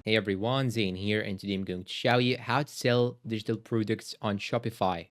Hey everyone, Zane here, and today I'm going to show you how to sell digital products on Shopify.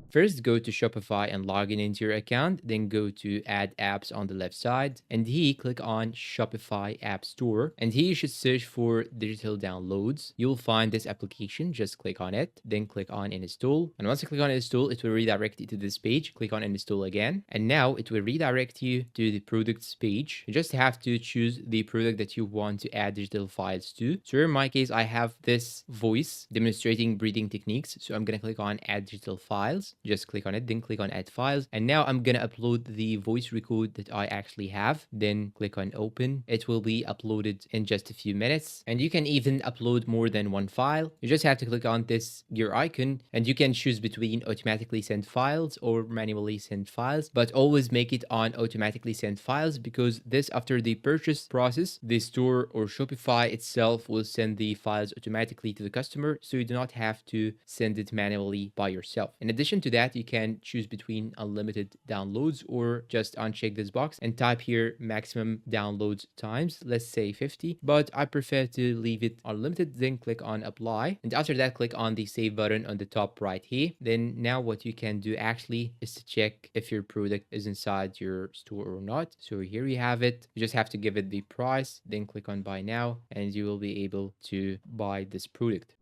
First, go to Shopify and log in into your account. Then go to Add Apps on the left side. And here, click on Shopify App Store. And here you should search for digital downloads. You'll find this application. Just click on it. Then click on Install. And once you click on Install, it will redirect you to this page. Click on Install again. And now it will redirect you to the products page. You just have to choose the product that you want to add digital files to. So in my case, I have this voice demonstrating breathing techniques. So I'm going to click on Add Digital Files. Just click on it, then click on Add Files. And now I'm going to upload the voice record that I actually have. Then click on Open. It will be uploaded in just a few minutes. And you can even upload more than one file. You just have to click on this gear icon and you can choose between automatically send files or manually send files, but always make it on automatically send files because this, after the purchase process, the store or Shopify itself will send the files automatically to the customer, so you do not have to send it manually by yourself. In addition to that, you can choose between unlimited downloads or just uncheck this box and type here maximum downloads times, let's say 50, but I prefer to leave it unlimited. Then click on apply, and after that click on the save button on the top right here. Then now what you can do actually is to check if your product is inside your store or not. So here you have it. You just have to give it the price, then click on buy now, and you will be able to buy this product.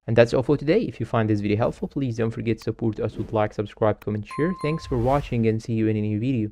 And that's all for today. If you find this video helpful, please don't forget to support us with like, subscribe, comment, share. Thanks for watching and see you in a new video.